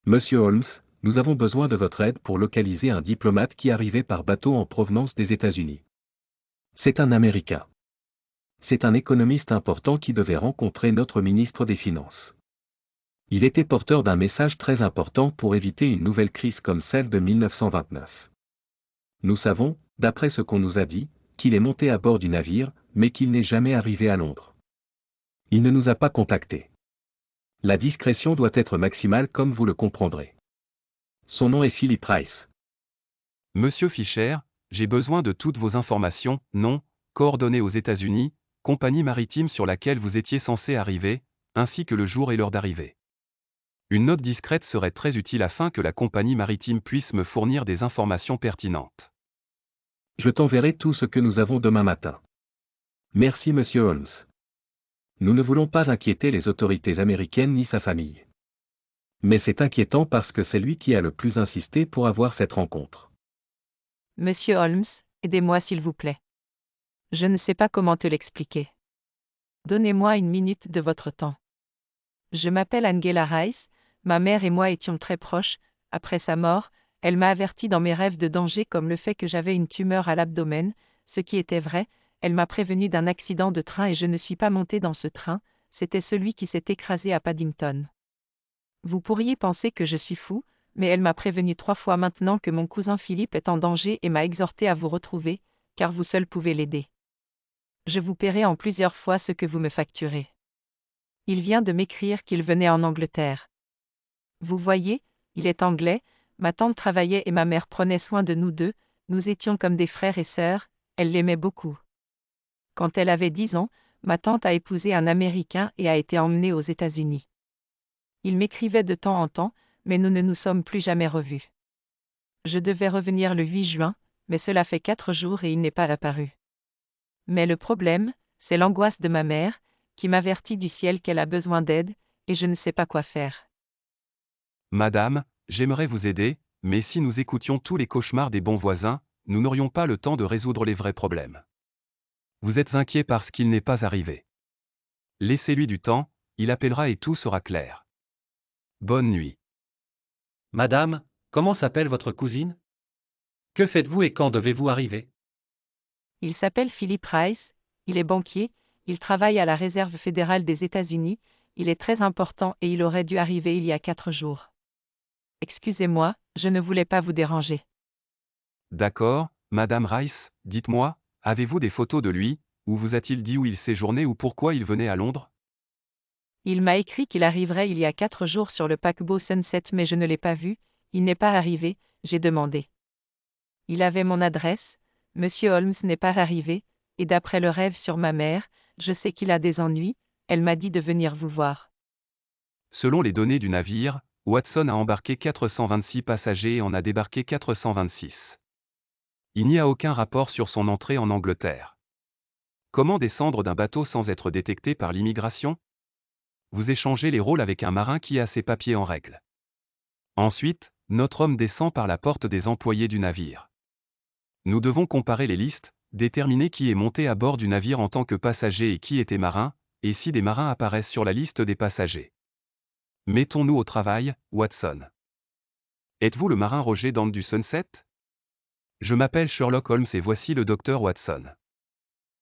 Monsieur Holmes, nous avons besoin de votre aide pour localiser un diplomate qui arrivait par bateau en provenance des États-Unis. C'est un Américain. C'est un économiste important qui devait rencontrer notre ministre des Finances. Il était porteur d'un message très important pour éviter une nouvelle crise comme celle de 1929. Nous savons, d'après ce qu'on nous a dit, qu'il est monté à bord du navire, mais qu'il n'est jamais arrivé à Londres. Il ne nous a pas contactés. La discrétion doit être maximale comme vous le comprendrez. Son nom est Philip Rice. Monsieur Fischer, j'ai besoin de toutes vos informations, nom, coordonnées aux États-Unis, compagnie maritime sur laquelle vous étiez censé arriver, ainsi que le jour et l'heure d'arrivée. Une note discrète serait très utile afin que la compagnie maritime puisse me fournir des informations pertinentes. Je t'enverrai tout ce que nous avons demain matin. Merci Monsieur Holmes. Nous ne voulons pas inquiéter les autorités américaines ni sa famille. Mais c'est inquiétant parce que c'est lui qui a le plus insisté pour avoir cette rencontre. Monsieur Holmes, aidez-moi s'il vous plaît. Je ne sais pas comment te l'expliquer. Donnez-moi une minute de votre temps. Je m'appelle Angela Rice, ma mère et moi étions très proches. Après sa mort, elle m'a averti dans mes rêves de dangers comme le fait que j'avais une tumeur à l'abdomen, ce qui était vrai. Elle m'a prévenu d'un accident de train et je ne suis pas montée dans ce train, c'était celui qui s'est écrasé à Paddington. Vous pourriez penser que je suis fou, mais elle m'a prévenu 3 fois maintenant que mon cousin Philippe est en danger et m'a exhorté à vous retrouver, car vous seul pouvez l'aider. Je vous paierai en plusieurs fois ce que vous me facturez. Il vient de m'écrire qu'il venait en Angleterre. Vous voyez, il est anglais, ma tante travaillait et ma mère prenait soin de nous deux, nous étions comme des frères et sœurs, elle l'aimait beaucoup. Quand elle avait 10 ans, ma tante a épousé un Américain et a été emmenée aux États-Unis. Il m'écrivait de temps en temps, mais nous ne nous sommes plus jamais revus. Je devais revenir le 8 juin, mais cela fait 4 jours et il n'est pas apparu. Mais le problème, c'est l'angoisse de ma mère, qui m'avertit du ciel qu'elle a besoin d'aide, et je ne sais pas quoi faire. Madame, j'aimerais vous aider, mais si nous écoutions tous les cauchemars des bons voisins, nous n'aurions pas le temps de résoudre les vrais problèmes. Vous êtes inquiet parce qu'il n'est pas arrivé. Laissez-lui du temps, il appellera et tout sera clair. Bonne nuit. Madame, comment s'appelle votre cousine? Que faites-vous et quand devez-vous arriver? Il s'appelle Philip Rice, il est banquier, il travaille à la Réserve fédérale des États-Unis, il est très important et il aurait dû arriver il y a 4 jours. Excusez-moi, je ne voulais pas vous déranger. D'accord, Madame Rice, dites-moi, avez-vous des photos de lui, ou vous a-t-il dit où il séjournait ou pourquoi il venait à Londres? Il m'a écrit qu'il arriverait il y a 4 jours sur le paquebot Sunset mais je ne l'ai pas vu, il n'est pas arrivé, j'ai demandé. Il avait mon adresse, Monsieur Holmes n'est pas arrivé, et d'après le rêve sur ma mère, je sais qu'il a des ennuis, elle m'a dit de venir vous voir. Selon les données du navire, Watson a embarqué 426 passagers et en a débarqué 426. Il n'y a aucun rapport sur son entrée en Angleterre. Comment descendre d'un bateau sans être détecté par l'immigration? Vous échangez les rôles avec un marin qui a ses papiers en règle. Ensuite, notre homme descend par la porte des employés du navire. Nous devons comparer les listes, déterminer qui est monté à bord du navire en tant que passager et qui était marin, et si des marins apparaissent sur la liste des passagers. Mettons-nous au travail, Watson. Êtes-vous le marin Roger Dent du Sunset? Je m'appelle Sherlock Holmes et voici le docteur Watson.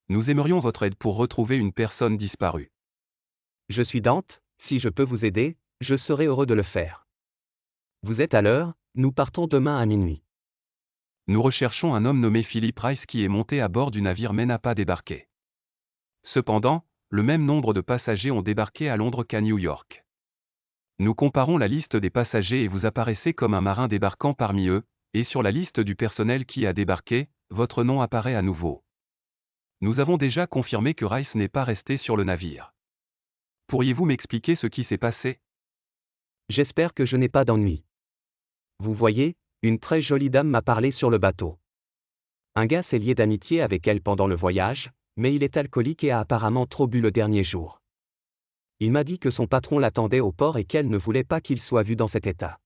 Nous aimerions votre aide pour retrouver une personne disparue. Je suis Dante, si je peux vous aider, je serai heureux de le faire. Vous êtes à l'heure, nous partons demain à minuit. Nous recherchons un homme nommé Philip Rice qui est monté à bord du navire mais n'a pas débarqué. Cependant, le même nombre de passagers ont débarqué à Londres qu'à New York. Nous comparons la liste des passagers et vous apparaissez comme un marin débarquant parmi eux, et sur la liste du personnel qui a débarqué, votre nom apparaît à nouveau. Nous avons déjà confirmé que Rice n'est pas resté sur le navire. Pourriez-vous m'expliquer ce qui s'est passé? J'espère que je n'ai pas d'ennui. Vous voyez, une très jolie dame m'a parlé sur le bateau. Un gars s'est lié d'amitié avec elle pendant le voyage, mais il est alcoolique et a apparemment trop bu le dernier jour. Il m'a dit que son patron l'attendait au port et qu'elle ne voulait pas qu'il soit vu dans cet état.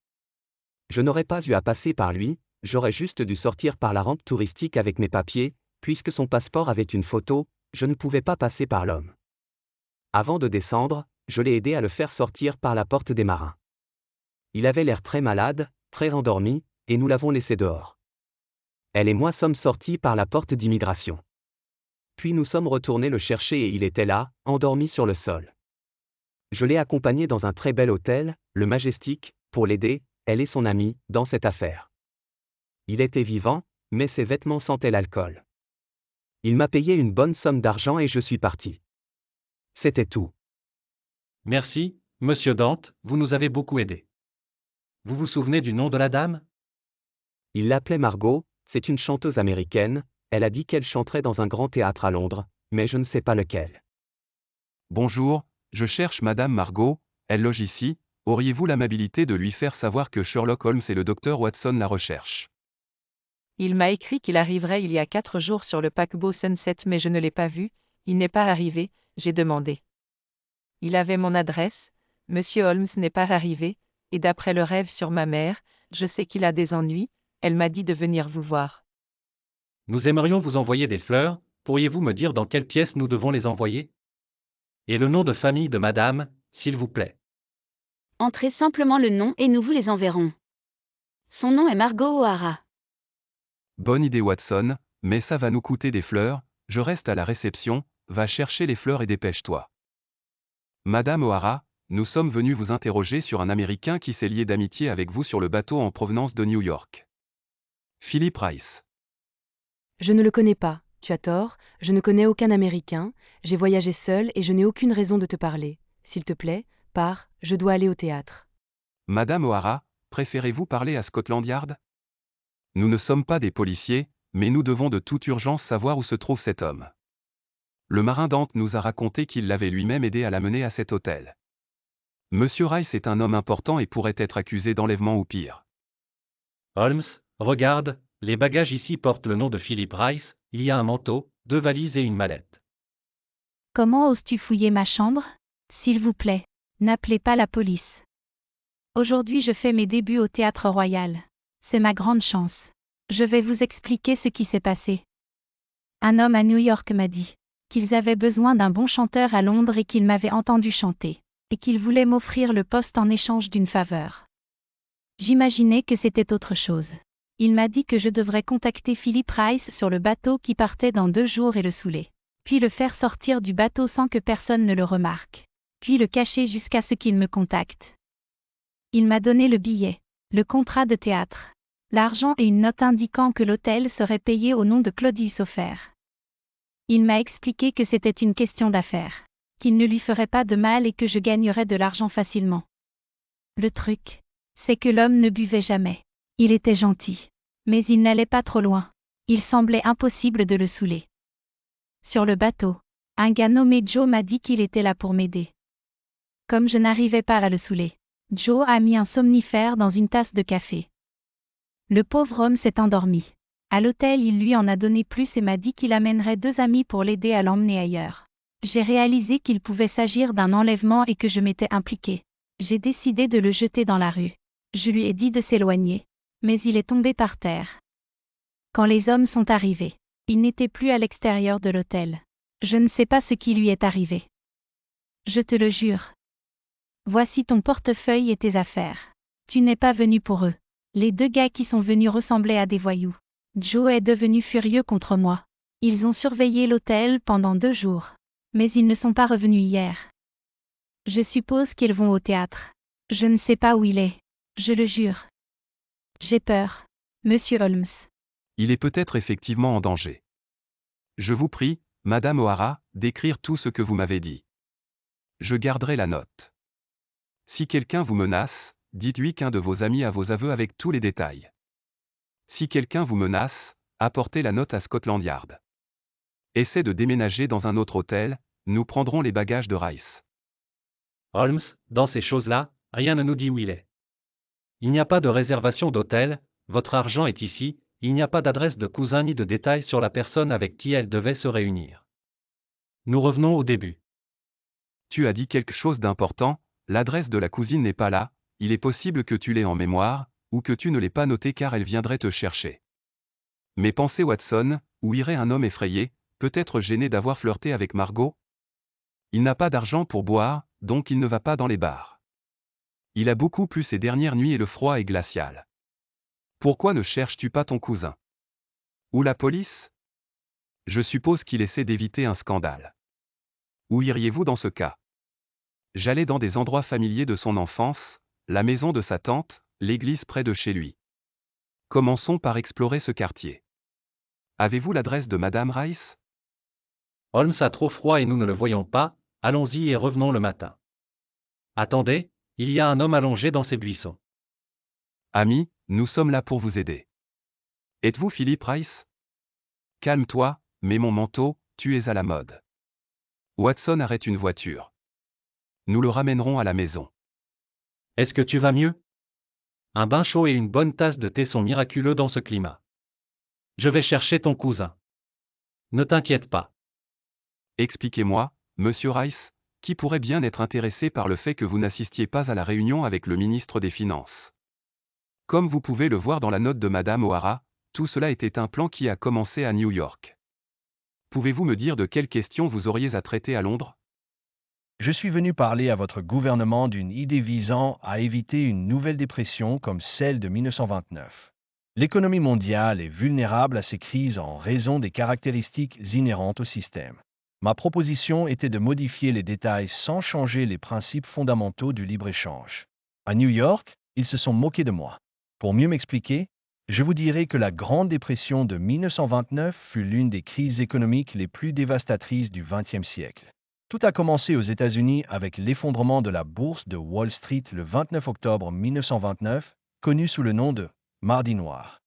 Je n'aurais pas eu à passer par lui, j'aurais juste dû sortir par la rampe touristique avec mes papiers, puisque son passeport avait une photo, je ne pouvais pas passer par l'homme. Avant de descendre, je l'ai aidé à le faire sortir par la porte des marins. Il avait l'air très malade, très endormi, et nous l'avons laissé dehors. Elle et moi sommes sortis par la porte d'immigration. Puis nous sommes retournés le chercher et il était là, endormi sur le sol. Je l'ai accompagné dans un très bel hôtel, le Majestic, pour l'aider, elle et son amie, dans cette affaire. Il était vivant, mais ses vêtements sentaient l'alcool. Il m'a payé une bonne somme d'argent et je suis parti. C'était tout. Merci, monsieur Dante, vous nous avez beaucoup aidés. Vous vous souvenez du nom de la dame? Il l'appelait Margot, c'est une chanteuse américaine, elle a dit qu'elle chanterait dans un grand théâtre à Londres, mais je ne sais pas lequel. Bonjour, je cherche Madame Margot, elle loge ici, auriez-vous l'amabilité de lui faire savoir que Sherlock Holmes et le docteur Watson la recherchent? Il m'a écrit qu'il arriverait il y a 4 jours sur le paquebot Sunset mais je ne l'ai pas vu, il n'est pas arrivé, j'ai demandé. Il avait mon adresse, Monsieur Holmes n'est pas arrivé, et d'après le rêve sur ma mère, je sais qu'il a des ennuis, elle m'a dit de venir vous voir. Nous aimerions vous envoyer des fleurs, pourriez-vous me dire dans quelle pièce nous devons les envoyer? Et le nom de famille de madame, s'il vous plaît. Entrez simplement le nom et nous vous les enverrons. Son nom est Margot O'Hara. Bonne idée Watson, mais ça va nous coûter des fleurs, je reste à la réception, va chercher les fleurs et dépêche-toi. Madame O'Hara, nous sommes venus vous interroger sur un Américain qui s'est lié d'amitié avec vous sur le bateau en provenance de New York. Philip Rice. Je ne le connais pas, tu as tort, je ne connais aucun Américain, j'ai voyagé seul et je n'ai aucune raison de te parler. S'il te plaît, pars, je dois aller au théâtre. Madame O'Hara, préférez-vous parler à Scotland Yard? Nous ne sommes pas des policiers, mais nous devons de toute urgence savoir où se trouve cet homme. Le marin Dante nous a raconté qu'il l'avait lui-même aidé à l'amener à cet hôtel. Monsieur Rice est un homme important et pourrait être accusé d'enlèvement ou pire. Holmes, regarde, les bagages ici portent le nom de Philip Rice, il y a un manteau, 2 valises et une mallette. Comment oses-tu fouiller ma chambre? S'il vous plaît, n'appelez pas la police. Aujourd'hui je fais mes débuts au Théâtre Royal. C'est ma grande chance. Je vais vous expliquer ce qui s'est passé. Un homme à New York m'a dit qu'ils avaient besoin d'un bon chanteur à Londres et qu'il m'avait entendu chanter, et qu'il voulait m'offrir le poste en échange d'une faveur. J'imaginais que c'était autre chose. Il m'a dit que je devrais contacter Philip Rice sur le bateau qui partait dans 2 jours et le saouler, puis le faire sortir du bateau sans que personne ne le remarque, puis le cacher jusqu'à ce qu'il me contacte. Il m'a donné le billet, le contrat de théâtre, l'argent et une note indiquant que l'hôtel serait payé au nom de Claudius Offert. Il m'a expliqué que c'était une question d'affaires, qu'il ne lui ferait pas de mal et que je gagnerais de l'argent facilement. Le truc, c'est que l'homme ne buvait jamais. Il était gentil, mais il n'allait pas trop loin. Il semblait impossible de le saouler. Sur le bateau, un gars nommé Joe m'a dit qu'il était là pour m'aider. Comme je n'arrivais pas à le saouler, Joe a mis un somnifère dans une tasse de café. Le pauvre homme s'est endormi. À l'hôtel, il lui en a donné plus et m'a dit qu'il amènerait 2 amis pour l'aider à l'emmener ailleurs. J'ai réalisé qu'il pouvait s'agir d'un enlèvement et que je m'étais impliquée. J'ai décidé de le jeter dans la rue. Je lui ai dit de s'éloigner, mais il est tombé par terre. Quand les hommes sont arrivés, il n'était plus à l'extérieur de l'hôtel. Je ne sais pas ce qui lui est arrivé. Je te le jure. Voici ton portefeuille et tes affaires. Tu n'es pas venu pour eux. Les 2 gars qui sont venus ressemblaient à des voyous. Joe est devenu furieux contre moi. Ils ont surveillé l'hôtel pendant 2 jours. Mais ils ne sont pas revenus hier. Je suppose qu'ils vont au théâtre. Je ne sais pas où il est. Je le jure. J'ai peur, Monsieur Holmes. Il est peut-être effectivement en danger. Je vous prie, Madame O'Hara, d'écrire tout ce que vous m'avez dit. Je garderai la note. Si quelqu'un vous menace, dites-lui qu'un de vos amis a vos aveux avec tous les détails. Si quelqu'un vous menace, apportez la note à Scotland Yard. Essaie de déménager dans un autre hôtel, nous prendrons les bagages de Rice. Holmes, dans ces choses-là, rien ne nous dit où il est. Il n'y a pas de réservation d'hôtel, votre argent est ici, il n'y a pas d'adresse de cousin ni de détails sur la personne avec qui elle devait se réunir. Nous revenons au début. Tu as dit quelque chose d'important, l'adresse de la cousine n'est pas là, il est possible que tu l'aies en mémoire, ou que tu ne l'aies pas notée car elle viendrait te chercher. Mais pensez Watson, où irait un homme effrayé, peut-être gêné d'avoir flirté avec Margot? Il n'a pas d'argent pour boire, donc il ne va pas dans les bars. Il a beaucoup plu ces dernières nuits et le froid est glacial. Pourquoi ne cherches-tu pas ton cousin? Ou la police? Je suppose qu'il essaie d'éviter un scandale. Où iriez-vous dans ce cas? J'allais dans des endroits familiers de son enfance, la maison de sa tante, l'église près de chez lui. Commençons par explorer ce quartier. Avez-vous l'adresse de Madame Rice? Holmes a trop froid et nous ne le voyons pas, allons-y et revenons le matin. Attendez, il y a un homme allongé dans ces buissons. Ami, nous sommes là pour vous aider. Êtes-vous Philip Rice? Calme-toi, mets mon manteau, tu es à la mode. Watson arrête une voiture. Nous le ramènerons à la maison. Est-ce que tu vas mieux? Un bain chaud et une bonne tasse de thé sont miraculeux dans ce climat. Je vais chercher ton cousin. Ne t'inquiète pas. Expliquez-moi, Monsieur Rice, qui pourrait bien être intéressé par le fait que vous n'assistiez pas à la réunion avec le ministre des Finances. Comme vous pouvez le voir dans la note de Madame O'Hara, tout cela était un plan qui a commencé à New York. Pouvez-vous me dire de quelles questions vous auriez à traiter à Londres? Je suis venu parler à votre gouvernement d'une idée visant à éviter une nouvelle dépression comme celle de 1929. L'économie mondiale est vulnérable à ces crises en raison des caractéristiques inhérentes au système. Ma proposition était de modifier les détails sans changer les principes fondamentaux du libre-échange. À New York, ils se sont moqués de moi. Pour mieux m'expliquer, je vous dirai que la Grande Dépression de 1929 fut l'une des crises économiques les plus dévastatrices du XXe siècle. Tout a commencé aux États-Unis avec l'effondrement de la bourse de Wall Street le 29 octobre 1929, connu sous le nom de Mardi Noir.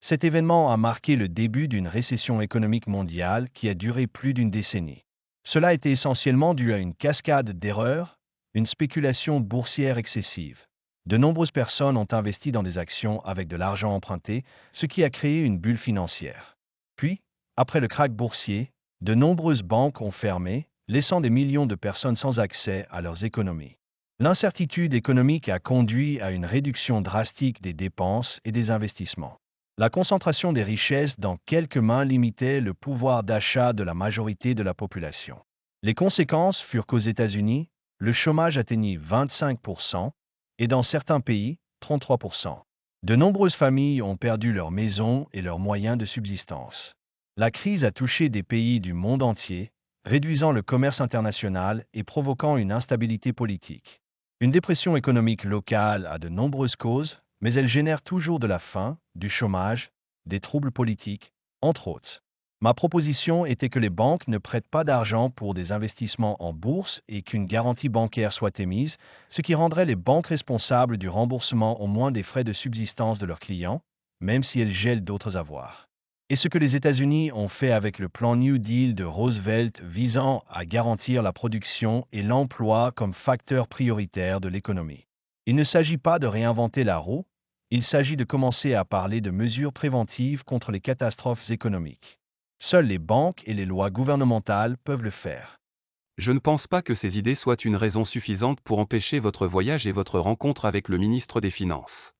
Cet événement a marqué le début d'une récession économique mondiale qui a duré plus d'une décennie. Cela était essentiellement dû à une cascade d'erreurs, une spéculation boursière excessive. De nombreuses personnes ont investi dans des actions avec de l'argent emprunté, ce qui a créé une bulle financière. Puis, après le krach boursier, de nombreuses banques ont fermé, laissant des millions de personnes sans accès à leurs économies. L'incertitude économique a conduit à une réduction drastique des dépenses et des investissements. La concentration des richesses dans quelques mains limitait le pouvoir d'achat de la majorité de la population. Les conséquences furent qu'aux États-Unis, le chômage atteignit 25% et dans certains pays, 33%. De nombreuses familles ont perdu leurs maisons et leurs moyens de subsistance. La crise a touché des pays du monde entier, réduisant le commerce international et provoquant une instabilité politique. Une dépression économique locale a de nombreuses causes, mais elle génère toujours de la faim, du chômage, des troubles politiques, entre autres. Ma proposition était que les banques ne prêtent pas d'argent pour des investissements en bourse et qu'une garantie bancaire soit émise, ce qui rendrait les banques responsables du remboursement au moins des frais de subsistance de leurs clients, même si elles gèlent d'autres avoirs. Et ce que les États-Unis ont fait avec le plan New Deal de Roosevelt visant à garantir la production et l'emploi comme facteurs prioritaires de l'économie. Il ne s'agit pas de réinventer la roue, il s'agit de commencer à parler de mesures préventives contre les catastrophes économiques. Seules les banques et les lois gouvernementales peuvent le faire. Je ne pense pas que ces idées soient une raison suffisante pour empêcher votre voyage et votre rencontre avec le ministre des Finances.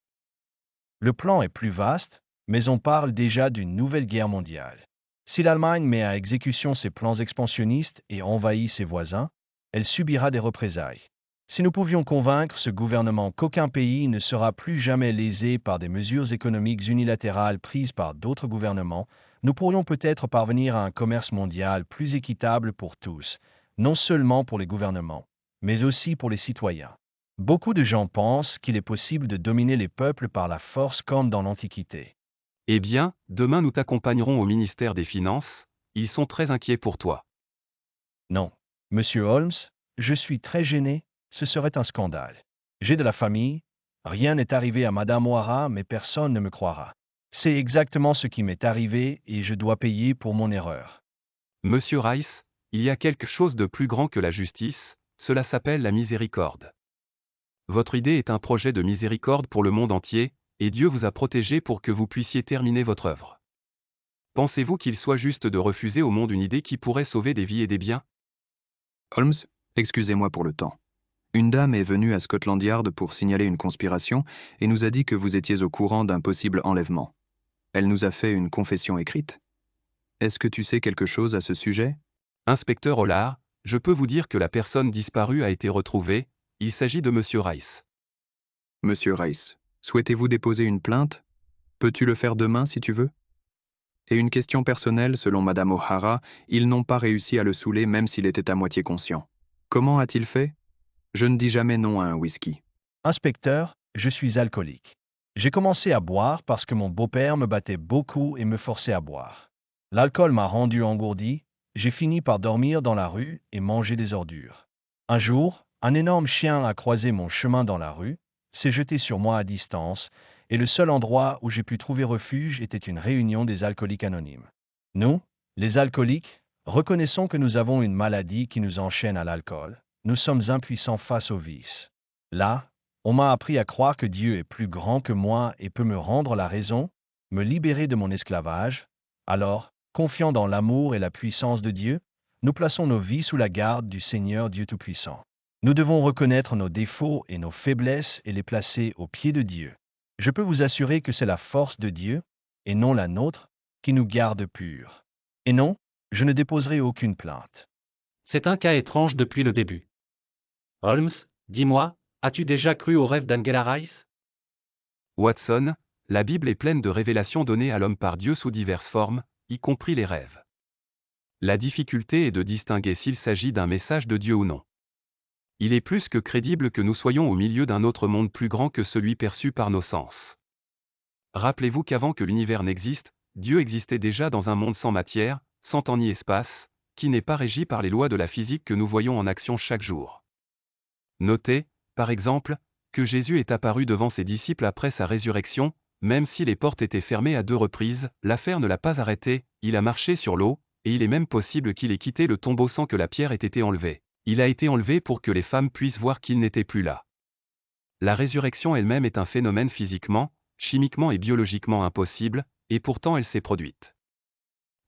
Le plan est plus vaste, mais on parle déjà d'une nouvelle guerre mondiale. Si l'Allemagne met à exécution ses plans expansionnistes et envahit ses voisins, elle subira des représailles. Si nous pouvions convaincre ce gouvernement qu'aucun pays ne sera plus jamais lésé par des mesures économiques unilatérales prises par d'autres gouvernements, nous pourrions peut-être parvenir à un commerce mondial plus équitable pour tous, non seulement pour les gouvernements, mais aussi pour les citoyens. Beaucoup de gens pensent qu'il est possible de dominer les peuples par la force comme dans l'Antiquité. Eh bien, demain nous t'accompagnerons au ministère des Finances, ils sont très inquiets pour toi. Non, Monsieur Holmes, je suis très gêné, ce serait un scandale. J'ai de la famille, rien n'est arrivé à Madame O'Hara, mais personne ne me croira. C'est exactement ce qui m'est arrivé et je dois payer pour mon erreur. Monsieur Rice, il y a quelque chose de plus grand que la justice, cela s'appelle la miséricorde. Votre idée est un projet de miséricorde pour le monde entier, et Dieu vous a protégé pour que vous puissiez terminer votre œuvre. Pensez-vous qu'il soit juste de refuser au monde une idée qui pourrait sauver des vies et des biens? Holmes, excusez-moi pour le temps. Une dame est venue à Scotland Yard pour signaler une conspiration et nous a dit que vous étiez au courant d'un possible enlèvement. Elle nous a fait une confession écrite. Est-ce que tu sais quelque chose à ce sujet? Inspecteur Hollard, je peux vous dire que la personne disparue a été retrouvée, il s'agit de Monsieur Rice. Monsieur Rice, souhaitez-vous déposer une plainte? Peux-tu le faire demain si tu veux? Et une question personnelle, selon Madame O'Hara, ils n'ont pas réussi à le saouler même s'il était à moitié conscient. Comment a-t-il fait? Je ne dis jamais non à un whisky. Inspecteur, je suis alcoolique. J'ai commencé à boire parce que mon beau-père me battait beaucoup et me forçait à boire. L'alcool m'a rendu engourdi, j'ai fini par dormir dans la rue et manger des ordures. Un jour, un énorme chien a croisé mon chemin dans la rue, s'est jeté sur moi à distance, et le seul endroit où j'ai pu trouver refuge était une réunion des alcooliques anonymes. Nous, les alcooliques, reconnaissons que nous avons une maladie qui nous enchaîne à l'alcool. Nous sommes impuissants face au vice. Là, on m'a appris à croire que Dieu est plus grand que moi et peut me rendre la raison, me libérer de mon esclavage. Alors, confiant dans l'amour et la puissance de Dieu, nous plaçons nos vies sous la garde du Seigneur Dieu Tout-Puissant. Nous devons reconnaître nos défauts et nos faiblesses et les placer aux pieds de Dieu. Je peux vous assurer que c'est la force de Dieu, et non la nôtre, qui nous garde purs. Et non, je ne déposerai aucune plainte. C'est un cas étrange depuis le début. Holmes, dis-moi, as-tu déjà cru au rêve d'Angela Rice? Watson, la Bible est pleine de révélations données à l'homme par Dieu sous diverses formes, y compris les rêves. La difficulté est de distinguer s'il s'agit d'un message de Dieu ou non. Il est plus que crédible que nous soyons au milieu d'un autre monde plus grand que celui perçu par nos sens. Rappelez-vous qu'avant que l'univers n'existe, Dieu existait déjà dans un monde sans matière, sans temps ni espace, qui n'est pas régi par les lois de la physique que nous voyons en action chaque jour. Notez, par exemple, que Jésus est apparu devant ses disciples après sa résurrection, même si les portes étaient fermées à 2 reprises, l'affaire ne l'a pas arrêté, il a marché sur l'eau, et il est même possible qu'il ait quitté le tombeau sans que la pierre ait été enlevée. Il a été enlevé pour que les femmes puissent voir qu'il n'était plus là. La résurrection elle-même est un phénomène physiquement, chimiquement et biologiquement impossible, et pourtant elle s'est produite.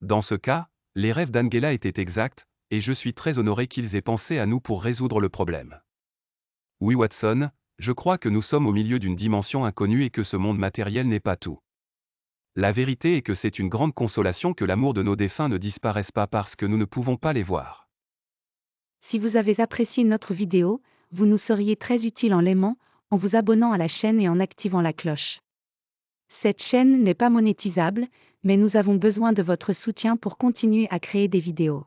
Dans ce cas, les rêves d'Angela étaient exacts, et je suis très honoré qu'ils aient pensé à nous pour résoudre le problème. Oui Watson, je crois que nous sommes au milieu d'une dimension inconnue et que ce monde matériel n'est pas tout. La vérité est que c'est une grande consolation que l'amour de nos défunts ne disparaisse pas parce que nous ne pouvons pas les voir. Si vous avez apprécié notre vidéo, vous nous seriez très utile en l'aimant, en vous abonnant à la chaîne et en activant la cloche. Cette chaîne n'est pas monétisable, mais nous avons besoin de votre soutien pour continuer à créer des vidéos.